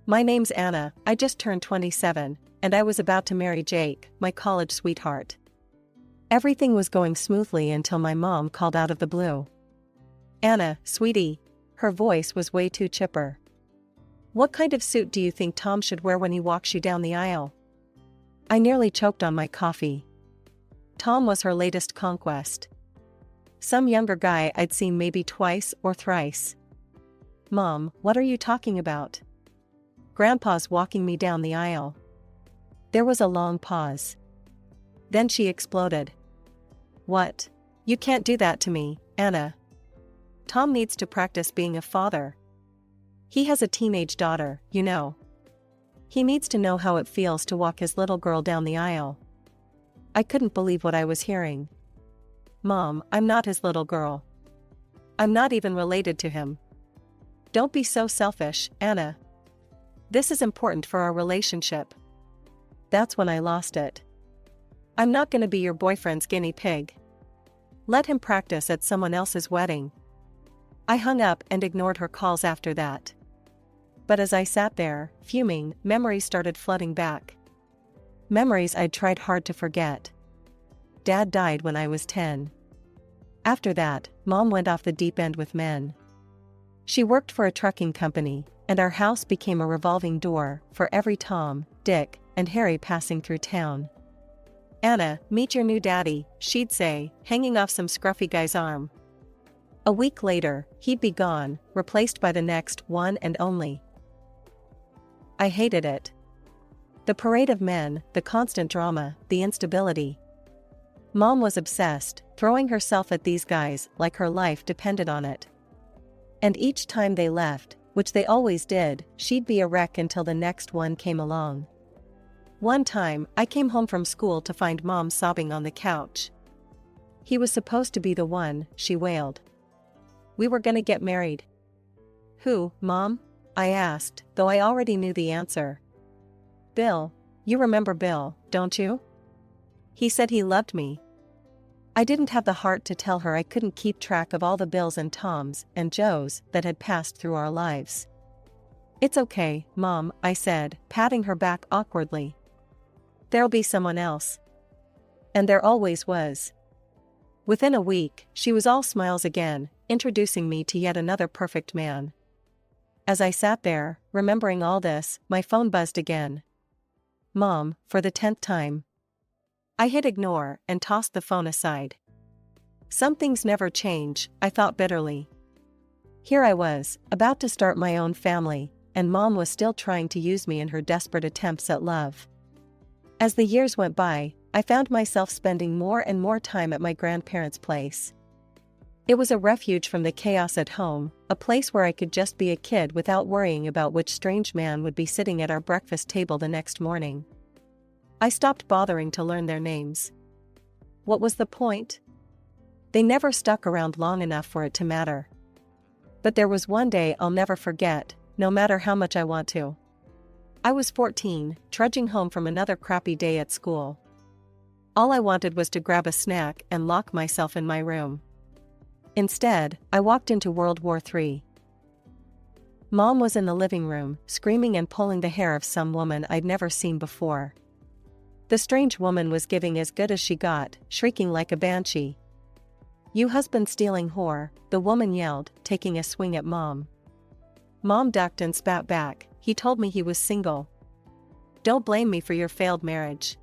My name's Anna, I just turned 27, and I was about to marry Jake, my college sweetheart. Everything was going smoothly until my mom called out of the blue. Anna, sweetie. Her voice was way too chipper. What kind of suit do you think Tom should wear when he walks you down the aisle? I nearly choked on my coffee. Tom was her latest conquest. Some younger guy I'd seen maybe twice or thrice. Mom, what are you talking about? Grandpa's walking me down the aisle. There was a long pause. Then she exploded. What? You can't do that to me, Anna. Tom needs to practice being a father. He has a teenage daughter, you know. He needs to know how it feels to walk his little girl down the aisle. I couldn't believe what I was hearing. Mom, I'm not his little girl. I'm not even related to him. Don't be so selfish, Anna. This is important for our relationship. That's when I lost it. I'm not gonna be your boyfriend's guinea pig. Let him practice at someone else's wedding. I hung up and ignored her calls after that. But as I sat there, fuming, memories started flooding back. Memories I'd tried hard to forget. Dad died when I was 10. After that, Mom went off the deep end with men. She worked for a trucking company, and our house became a revolving door for every Tom, Dick, and Harry passing through town. Anna, meet your new daddy, she'd say, hanging off some scruffy guy's arm. A week later, he'd be gone, replaced by the next one and only. I hated it. The parade of men, the constant drama, the instability. Mom was obsessed, throwing herself at these guys like her life depended on it. And each time they left, which they always did, she'd be a wreck until the next one came along. One time, I came home from school to find Mom sobbing on the couch. He was supposed to be the one, she wailed. We were gonna get married. Who, Mom? I asked, though I already knew the answer. Bill. You remember Bill, don't you? He said he loved me. I didn't have the heart to tell her I couldn't keep track of all the Bills and Toms and Joes that had passed through our lives. It's okay, Mom, I said, patting her back awkwardly. There'll be someone else. And there always was. Within a week, she was all smiles again, introducing me to yet another perfect man. As I sat there, remembering all this, my phone buzzed again. Mom, for the 10th time. I hit ignore and tossed the phone aside. Some things never change, I thought bitterly. Here I was, about to start my own family, and Mom was still trying to use me in her desperate attempts at love. As the years went by, I found myself spending more and more time at my grandparents' place. It was a refuge from the chaos at home, a place where I could just be a kid without worrying about which strange man would be sitting at our breakfast table the next morning. I stopped bothering to learn their names. What was the point? They never stuck around long enough for it to matter. But there was one day I'll never forget, no matter how much I want to. I was 14, trudging home from another crappy day at school. All I wanted was to grab a snack and lock myself in my room. Instead, I walked into World War III. Mom was in the living room, screaming and pulling the hair of some woman I'd never seen before. The strange woman was giving as good as she got, shrieking like a banshee. You husband-stealing whore, the woman yelled, taking a swing at Mom. Mom ducked and spat back, he told me he was single. Don't blame me for your failed marriage.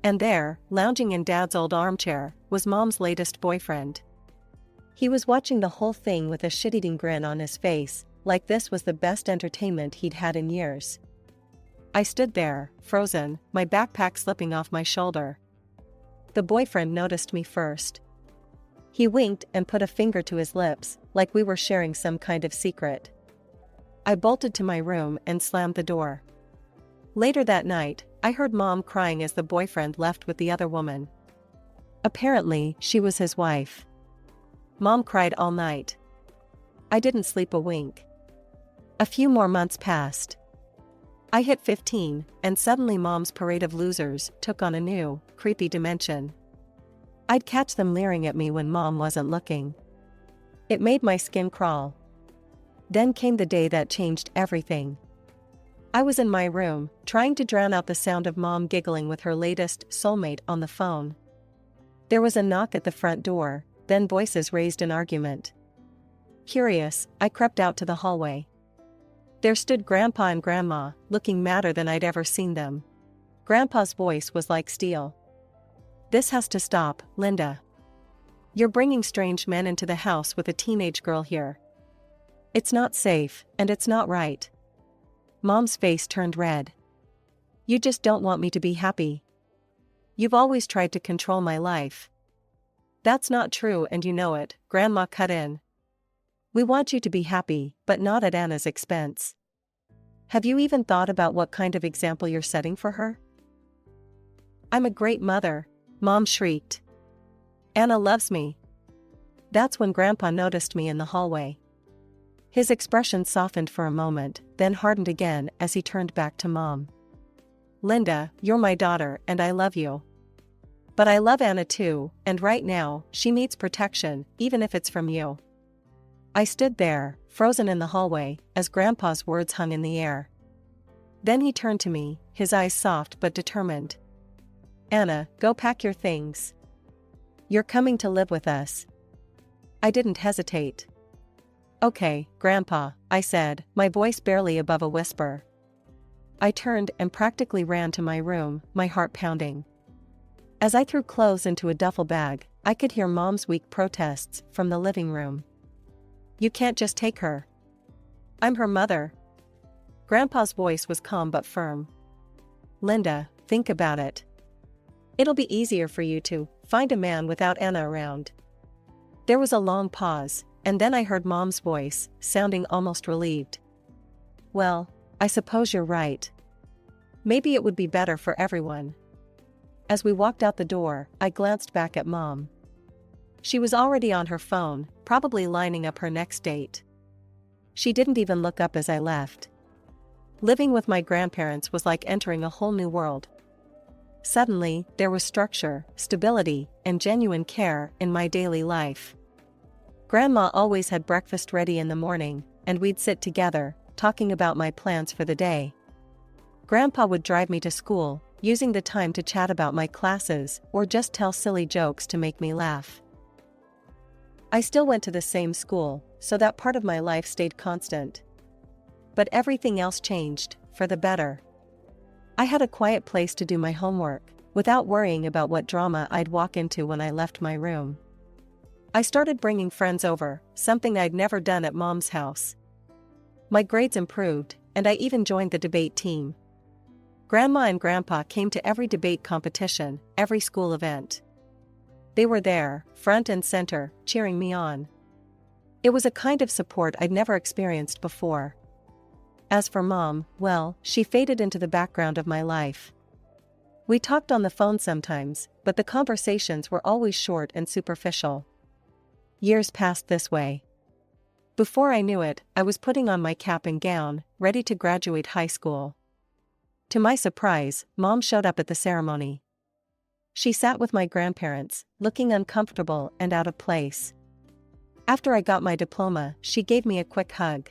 And there, lounging in Dad's old armchair, was Mom's latest boyfriend. He was watching the whole thing with a shit-eating grin on his face, like this was the best entertainment he'd had in years. I stood there, frozen, my backpack slipping off my shoulder. The boyfriend noticed me first. He winked and put a finger to his lips, like we were sharing some kind of secret. I bolted to my room and slammed the door. Later that night, I heard Mom crying as the boyfriend left with the other woman. Apparently, she was his wife. Mom cried all night. I didn't sleep a wink. A few more months passed. I hit 15, and suddenly Mom's parade of losers took on a new, creepy dimension. I'd catch them leering at me when Mom wasn't looking. It made my skin crawl. Then came the day that changed everything. I was in my room, trying to drown out the sound of Mom giggling with her latest soulmate on the phone. There was a knock at the front door, then voices raised in argument. Curious, I crept out to the hallway. There stood Grandpa and Grandma, looking madder than I'd ever seen them. Grandpa's voice was like steel. "This has to stop, Linda. You're bringing strange men into the house with a teenage girl here. It's not safe, and it's not right." Mom's face turned red. "You just don't want me to be happy. You've always tried to control my life." "That's not true and you know it," Grandma cut in. "We want you to be happy, but not at Anna's expense. Have you even thought about what kind of example you're setting for her?" "I'm a great mother," Mom shrieked. "Anna loves me." That's when Grandpa noticed me in the hallway. His expression softened for a moment, then hardened again as he turned back to Mom. "Linda, you're my daughter and I love you. But I love Anna too, and right now, she needs protection, even if it's from you." I stood there, frozen in the hallway, as Grandpa's words hung in the air. Then he turned to me, his eyes soft but determined. "Anna, go pack your things. You're coming to live with us." I didn't hesitate. "Okay, Grandpa," I said, my voice barely above a whisper. I turned and practically ran to my room, my heart pounding. As I threw clothes into a duffel bag, I could hear Mom's weak protests from the living room. "You can't just take her. I'm her mother." Grandpa's voice was calm but firm. "Linda, think about it. It'll be easier for you to find a man without Anna around." There was a long pause, and then I heard Mom's voice, sounding almost relieved. "Well, I suppose you're right. Maybe it would be better for everyone." As we walked out the door, I glanced back at Mom. She was already on her phone, probably lining up her next date. She didn't even look up as I left. Living with my grandparents was like entering a whole new world. Suddenly, there was structure, stability, and genuine care in my daily life. Grandma always had breakfast ready in the morning, and we'd sit together, talking about my plans for the day. Grandpa would drive me to school, using the time to chat about my classes or just tell silly jokes to make me laugh. I still went to the same school, so that part of my life stayed constant. But everything else changed, for the better. I had a quiet place to do my homework, without worrying about what drama I'd walk into when I left my room. I started bringing friends over, something I'd never done at Mom's house. My grades improved, and I even joined the debate team. Grandma and Grandpa came to every debate competition, every school event. They were there, front and center, cheering me on. It was a kind of support I'd never experienced before. As for Mom, well, she faded into the background of my life. We talked on the phone sometimes, but the conversations were always short and superficial. Years passed this way. Before I knew it, I was putting on my cap and gown, ready to graduate high school. To my surprise, Mom showed up at the ceremony. She sat with my grandparents, looking uncomfortable and out of place. After I got my diploma, she gave me a quick hug.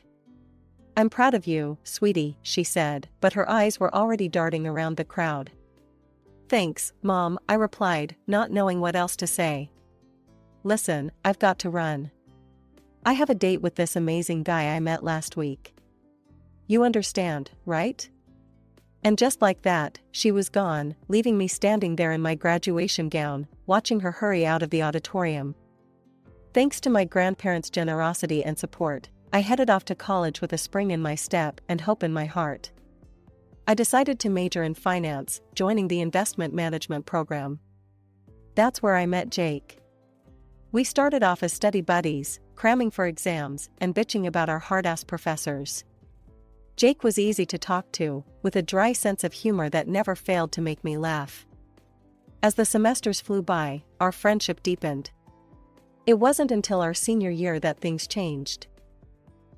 "I'm proud of you, sweetie," she said, but her eyes were already darting around the crowd. "Thanks, Mom," I replied, not knowing what else to say. "Listen, I've got to run. I have a date with this amazing guy I met last week. You understand, right?" And just like that, she was gone, leaving me standing there in my graduation gown, watching her hurry out of the auditorium. Thanks to my grandparents' generosity and support, I headed off to college with a spring in my step and hope in my heart. I decided to major in finance, joining the investment management program. That's where I met Jake. We started off as study buddies, cramming for exams and bitching about our hard-ass professors. Jake was easy to talk to, with a dry sense of humor that never failed to make me laugh. As the semesters flew by, our friendship deepened. It wasn't until our senior year that things changed.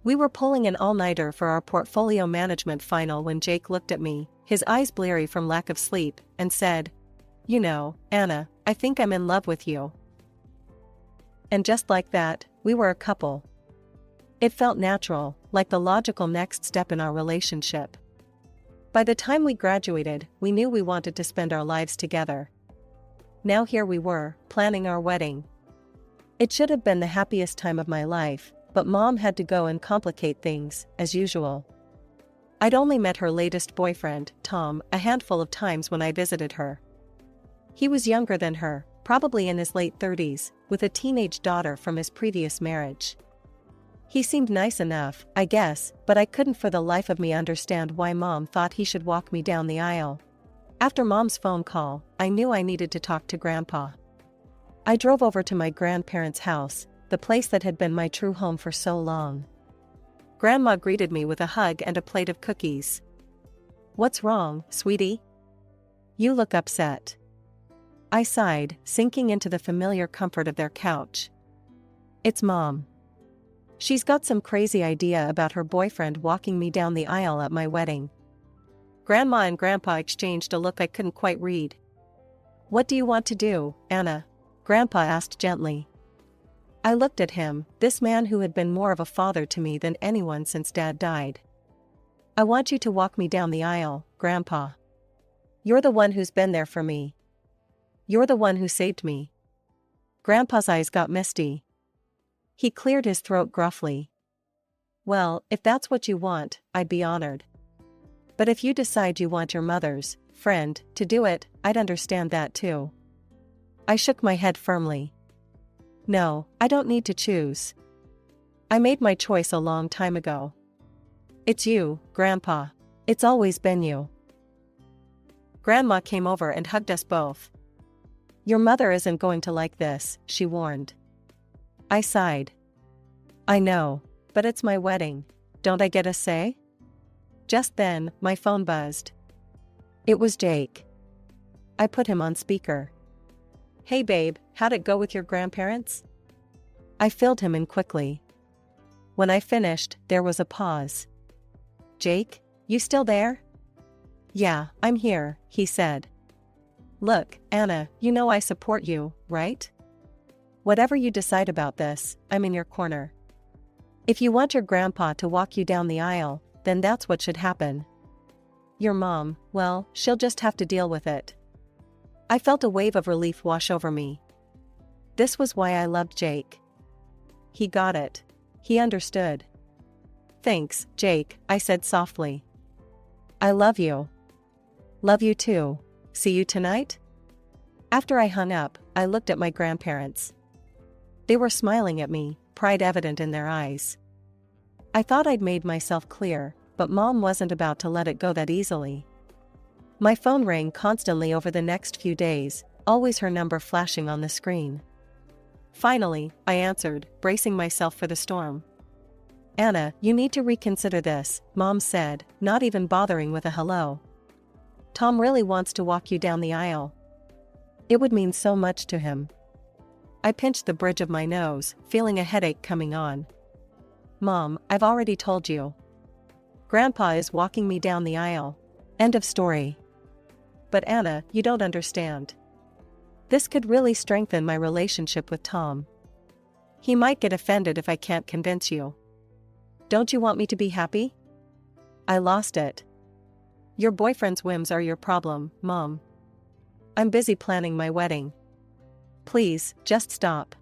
We were pulling an all-nighter for our portfolio management final when Jake looked at me, his eyes bleary from lack of sleep, and said, "You know, Anna, I think I'm in love with you." And just like that, we were a couple. It felt natural, like the logical next step in our relationship. By the time we graduated, we knew we wanted to spend our lives together. Now here we were, planning our wedding. It should have been the happiest time of my life, but Mom had to go and complicate things, as usual. I'd only met her latest boyfriend, Tom, a handful of times when I visited her. He was younger than her, probably in his late 30s, with a teenage daughter from his previous marriage. He seemed nice enough, I guess, but I couldn't for the life of me understand why Mom thought he should walk me down the aisle. After Mom's phone call, I knew I needed to talk to Grandpa. I drove over to my grandparents' house, the place that had been my true home for so long. Grandma greeted me with a hug and a plate of cookies. "What's wrong, sweetie? You look upset." I sighed, sinking into the familiar comfort of their couch. "It's Mom. She's got some crazy idea about her boyfriend walking me down the aisle at my wedding." Grandma and Grandpa exchanged a look I couldn't quite read. "What do you want to do, Anna?" Grandpa asked gently. I looked at him, this man who had been more of a father to me than anyone since Dad died. "I want you to walk me down the aisle, Grandpa. You're the one who's been there for me. You're the one who saved me." Grandpa's eyes got misty. He cleared his throat gruffly. "Well, if that's what you want, I'd be honored. But if you decide you want your mother's friend to do it, I'd understand that too." I shook my head firmly. "No, I don't need to choose. I made my choice a long time ago. It's you, Grandpa. It's always been you." Grandma came over and hugged us both. "Your mother isn't going to like this," she warned. I sighed. "I know, but it's my wedding. Don't I get a say?" Just then, my phone buzzed. It was Jake. I put him on speaker. "Hey babe, how'd it go with your grandparents?" I filled him in quickly. When I finished, there was a pause. "Jake, you still there?" "Yeah, I'm here," he said. "Look, Anna, you know I support you, right? Whatever you decide about this, I'm in your corner. If you want your grandpa to walk you down the aisle, then that's what should happen. Your mom, well, she'll just have to deal with it." I felt a wave of relief wash over me. This was why I loved Jake. He got it. He understood. "Thanks, Jake," I said softly. "I love you." "Love you too. See you tonight?" After I hung up, I looked at my grandparents. They were smiling at me, pride evident in their eyes. I thought I'd made myself clear, but Mom wasn't about to let it go that easily. My phone rang constantly over the next few days, always her number flashing on the screen. Finally, I answered, bracing myself for the storm. "Anna, you need to reconsider this," Mom said, not even bothering with a hello. "Tom really wants to walk you down the aisle. It would mean so much to him." I pinched the bridge of my nose, feeling a headache coming on. "Mom, I've already told you. Grandpa is walking me down the aisle. End of story." "But Anna, you don't understand. This could really strengthen my relationship with Tom. He might get offended if I can't convince you. Don't you want me to be happy?" I lost it. "Your boyfriend's whims are your problem, Mom. I'm busy planning my wedding. Please, just stop."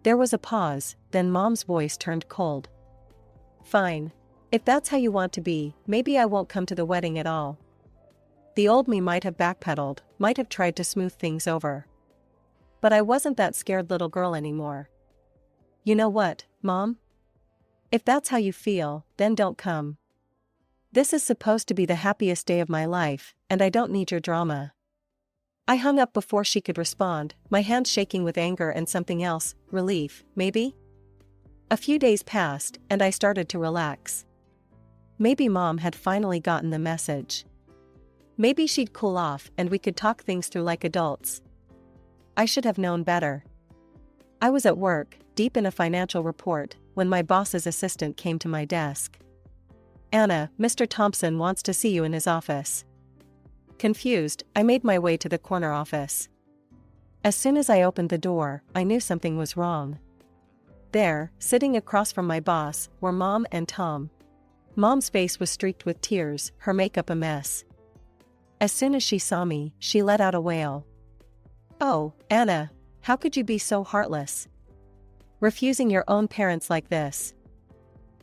There was a pause, then Mom's voice turned cold. "Fine. If that's how you want to be, maybe I won't come to the wedding at all." The old me might have backpedaled, might have tried to smooth things over. But I wasn't that scared little girl anymore. "You know what, Mom? If that's how you feel, then don't come. This is supposed to be the happiest day of my life, and I don't need your drama." I hung up before she could respond, my hands shaking with anger and something else, relief, maybe? A few days passed, and I started to relax. Maybe Mom had finally gotten the message. Maybe she'd cool off and we could talk things through like adults. I should have known better. I was at work, deep in a financial report, when my boss's assistant came to my desk. "Anna, Mr. Thompson wants to see you in his office." Confused, I made my way to the corner office. As soon as I opened the door, I knew something was wrong. There, sitting across from my boss, were Mom and Tom. Mom's face was streaked with tears, her makeup a mess. As soon as she saw me, she let out a wail. "Oh, Anna, how could you be so heartless? Refusing your own parents like this."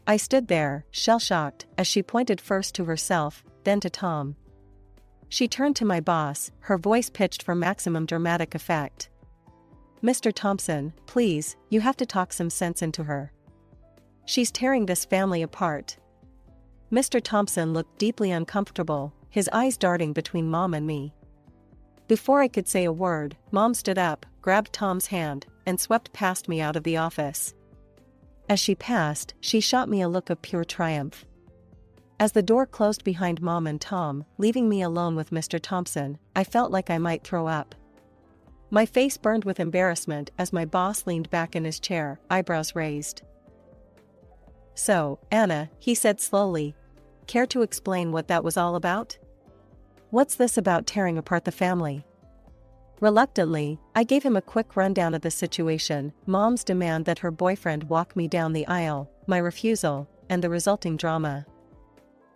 I stood there, shell-shocked, as she pointed first to herself, then to Tom. She turned to my boss, her voice pitched for maximum dramatic effect. "Mr. Thompson, please, you have to talk some sense into her. She's tearing this family apart." Mr. Thompson looked deeply uncomfortable, his eyes darting between Mom and me. Before I could say a word, Mom stood up, grabbed Tom's hand, and swept past me out of the office. As she passed, she shot me a look of pure triumph. As the door closed behind Mom and Tom, leaving me alone with Mr. Thompson, I felt like I might throw up. My face burned with embarrassment as my boss leaned back in his chair, eyebrows raised. "So, Anna," he said slowly, "care to explain what that was all about? What's this about tearing apart the family?" Reluctantly, I gave him a quick rundown of the situation: Mom's demand that her boyfriend walk me down the aisle, my refusal, and the resulting drama.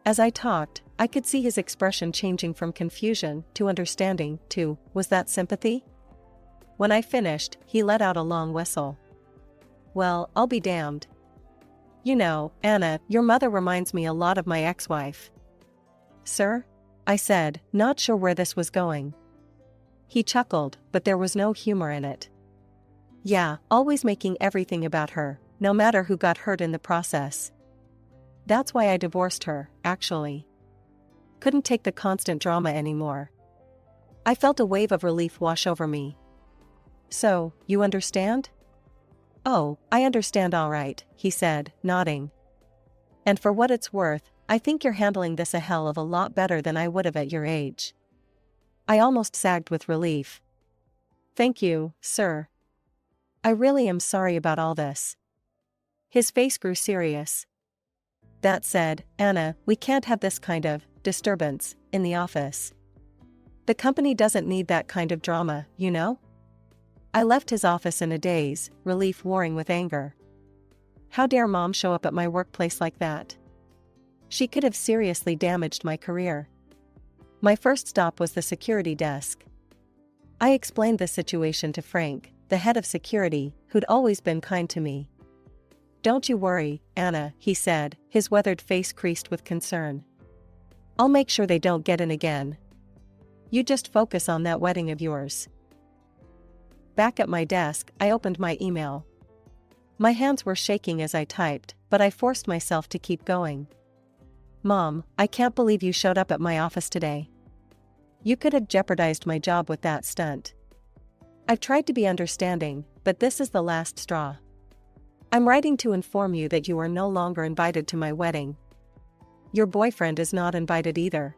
As I talked, I could see his expression changing from confusion to understanding to, was that sympathy? When I finished, he let out a long whistle. "Well, I'll be damned. You know, Anna, your mother reminds me a lot of my ex-wife." "Sir?" I said, not sure where this was going. He chuckled, but there was no humor in it. "Yeah, always making everything about her, no matter who got hurt in the process. That's why I divorced her, actually. Couldn't take the constant drama anymore." I felt a wave of relief wash over me. "So, you understand?" "Oh, I understand all right," he said, nodding. "And for what it's worth, I think you're handling this a hell of a lot better than I would have at your age." I almost sagged with relief. "Thank you, sir. I really am sorry about all this." His face grew serious. "That said, Anna, we can't have this kind of disturbance in the office. The company doesn't need that kind of drama, you know?" I left his office in a daze, relief warring with anger. How dare Mom show up at my workplace like that? She could have seriously damaged my career. My first stop was the security desk. I explained the situation to Frank, the head of security, who'd always been kind to me. "Don't you worry, Anna," he said, his weathered face creased with concern. "I'll make sure they don't get in again. You just focus on that wedding of yours." Back at my desk, I opened my email. My hands were shaking as I typed, but I forced myself to keep going. "Mom, I can't believe you showed up at my office today. You could have jeopardized my job with that stunt. I've tried to be understanding, but this is the last straw. I'm writing to inform you that you are no longer invited to my wedding. Your boyfriend is not invited either.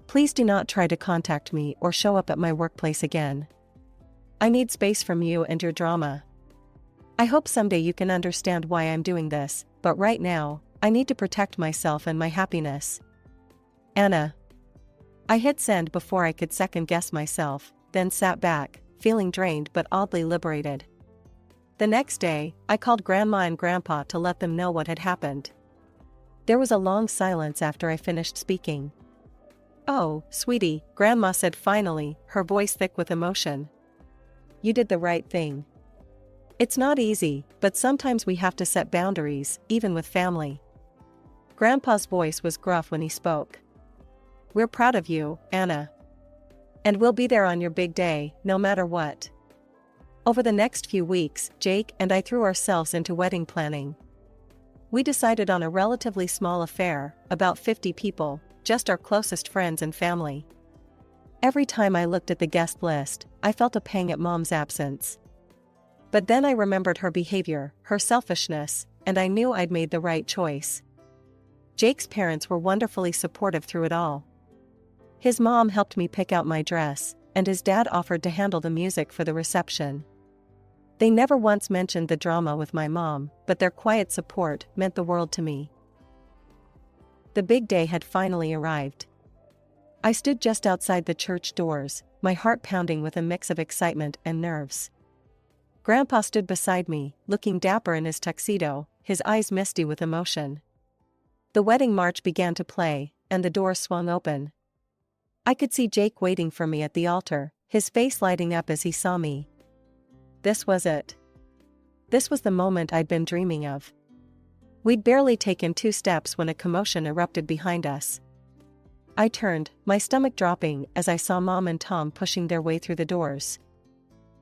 Please do not try to contact me or show up at my workplace again. I need space from you and your drama. I hope someday you can understand why I'm doing this, but right now, I need to protect myself and my happiness. Anna." I hit send before I could second-guess myself, then sat back, feeling drained but oddly liberated. The next day, I called Grandma and Grandpa to let them know what had happened. There was a long silence after I finished speaking. "Oh, sweetie," Grandma said finally, her voice thick with emotion. "You did the right thing. It's not easy, but sometimes we have to set boundaries, even with family." Grandpa's voice was gruff when he spoke. "We're proud of you, Anna. And we'll be there on your big day, no matter what." Over the next few weeks, Jake and I threw ourselves into wedding planning. We decided on a relatively small affair, about 50 people, just our closest friends and family. Every time I looked at the guest list, I felt a pang at Mom's absence. But then I remembered her behavior, her selfishness, and I knew I'd made the right choice. Jake's parents were wonderfully supportive through it all. His mom helped me pick out my dress, and his dad offered to handle the music for the reception. They never once mentioned the drama with my mom, but their quiet support meant the world to me. The big day had finally arrived. I stood just outside the church doors, my heart pounding with a mix of excitement and nerves. Grandpa stood beside me, looking dapper in his tuxedo, his eyes misty with emotion. The wedding march began to play, and the door swung open. I could see Jake waiting for me at the altar, his face lighting up as he saw me. This was it. This was the moment I'd been dreaming of. We'd barely taken 2 steps when a commotion erupted behind us. I turned, my stomach dropping as I saw Mom and Tom pushing their way through the doors.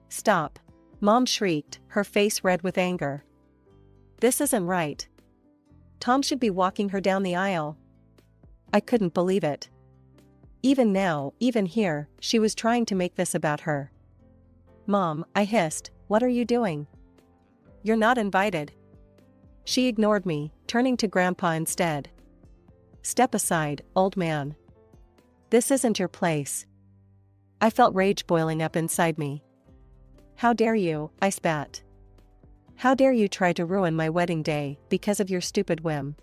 "Stop!" Mom shrieked, her face red with anger. "This isn't right. Tom should be walking her down the aisle." I couldn't believe it. Even now, even here, she was trying to make this about her. "Mom," I hissed, "what are you doing? You're not invited." She ignored me, turning to Grandpa instead. "Step aside, old man. This isn't your place." I felt rage boiling up inside me. "How dare you," I spat. "How dare you try to ruin my wedding day because of your stupid whim?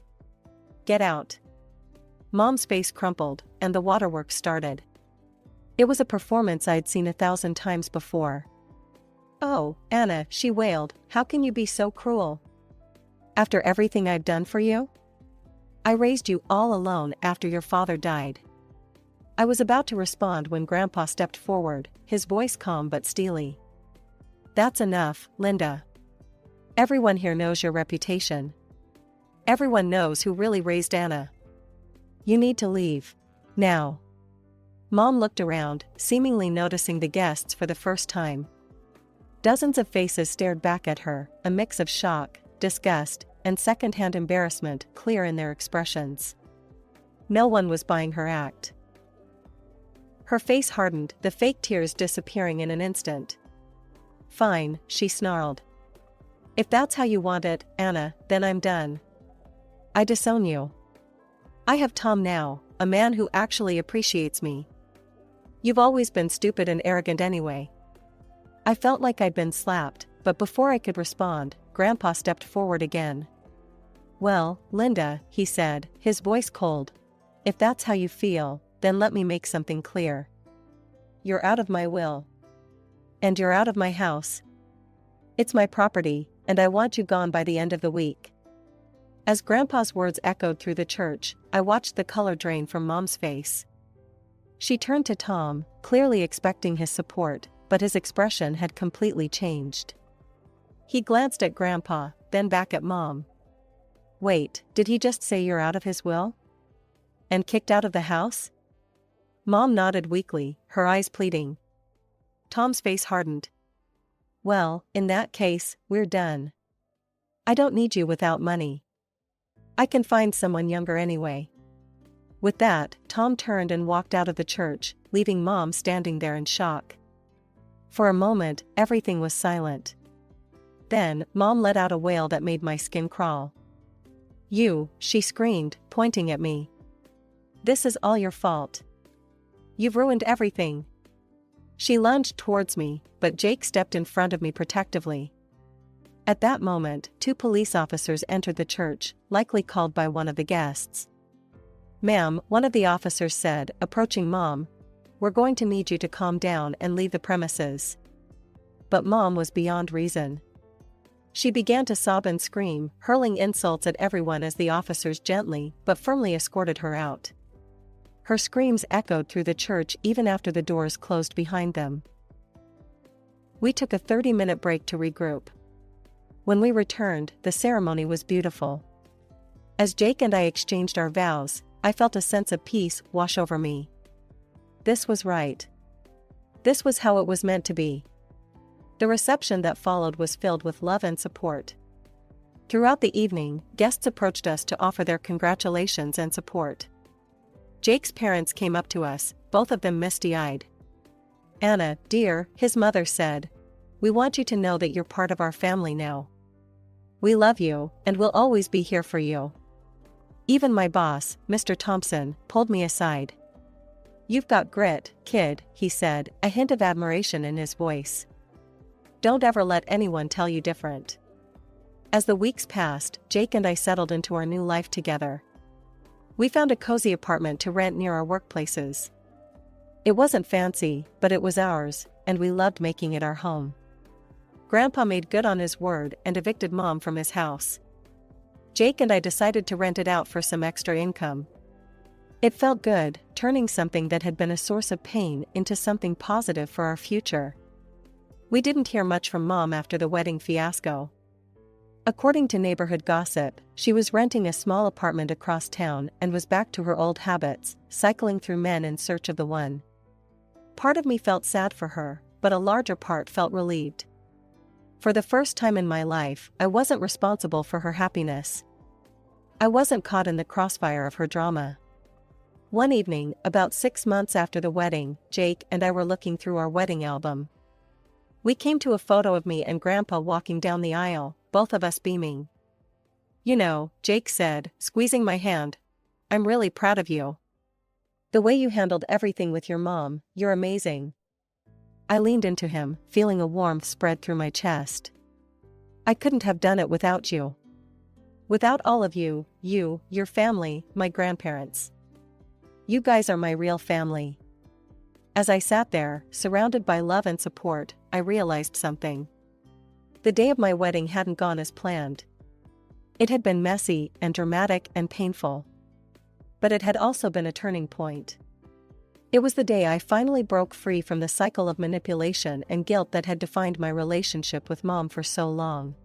Get out." Mom's face crumpled, and the waterworks started. It was a performance I'd seen 1,000 times before. "Oh, Anna," she wailed, "how can you be so cruel? After everything I've done for you? I raised you all alone after your father died." I was about to respond when Grandpa stepped forward, his voice calm but steely. "That's enough, Linda. Everyone here knows your reputation. Everyone knows who really raised Anna. You need to leave. Now." Mom looked around, seemingly noticing the guests for the first time. Dozens of faces stared back at her, a mix of shock, disgust, and second-hand embarrassment clear in their expressions. No one was buying her act. Her face hardened, the fake tears disappearing in an instant. "Fine," she snarled. "If that's how you want it, Anna, then I'm done. I disown you. I have Tom now, a man who actually appreciates me. You've always been stupid and arrogant anyway." I felt like I'd been slapped, but before I could respond, Grandpa stepped forward again. "Well, Linda," he said, his voice cold, "if that's how you feel, then let me make something clear. You're out of my will. And you're out of my house. It's my property, and I want you gone by the end of the week." As Grandpa's words echoed through the church, I watched the color drain from Mom's face. She turned to Tom, clearly expecting his support, but his expression had completely changed. He glanced at Grandpa, then back at Mom. "Wait, did he just say you're out of his will? And kicked out of the house?" Mom nodded weakly, her eyes pleading. Tom's face hardened. "Well, in that case, we're done. I don't need you without money. I can find someone younger anyway." With that, Tom turned and walked out of the church, leaving Mom standing there in shock. For a moment, everything was silent. Then, Mom let out a wail that made my skin crawl. "You," she screamed, pointing at me. "This is all your fault. You've ruined everything." She lunged towards me, but Jake stepped in front of me protectively. At that moment, 2 police officers entered the church, likely called by one of the guests. "Ma'am," one of the officers said, approaching Mom, "we're going to need you to calm down and leave the premises." But Mom was beyond reason. She began to sob and scream, hurling insults at everyone as the officers gently but firmly escorted her out. Her screams echoed through the church even after the doors closed behind them. We took a 30-minute break to regroup. When we returned, the ceremony was beautiful. As Jake and I exchanged our vows, I felt a sense of peace wash over me. This was right. This was how it was meant to be. The reception that followed was filled with love and support. Throughout the evening, guests approached us to offer their congratulations and support. Jake's parents came up to us, both of them misty-eyed. "Anna, dear," his mother said, "we want you to know that you're part of our family now. We love you, and we'll always be here for you." Even my boss, Mr. Thompson, pulled me aside. "You've got grit, kid," he said, a hint of admiration in his voice. "Don't ever let anyone tell you different." As the weeks passed, Jake and I settled into our new life together. We found a cozy apartment to rent near our workplaces. It wasn't fancy, but it was ours, and we loved making it our home. Grandpa made good on his word and evicted Mom from his house. Jake and I decided to rent it out for some extra income. It felt good, turning something that had been a source of pain into something positive for our future. We didn't hear much from Mom after the wedding fiasco. According to neighborhood gossip, she was renting a small apartment across town and was back to her old habits, cycling through men in search of the one. Part of me felt sad for her, but a larger part felt relieved. For the first time in my life, I wasn't responsible for her happiness. I wasn't caught in the crossfire of her drama. One evening, about 6 months after the wedding, Jake and I were looking through our wedding album. We came to a photo of me and Grandpa walking down the aisle, both of us beaming. "You know," Jake said, squeezing my hand, "I'm really proud of you. The way you handled everything with your mom, you're amazing." I leaned into him, feeling a warmth spread through my chest. "I couldn't have done it without you. Without all of you, your family, my grandparents. You guys are my real family." As I sat there, surrounded by love and support, I realized something. The day of my wedding hadn't gone as planned. It had been messy and dramatic and painful. But it had also been a turning point. It was the day I finally broke free from the cycle of manipulation and guilt that had defined my relationship with Mom for so long.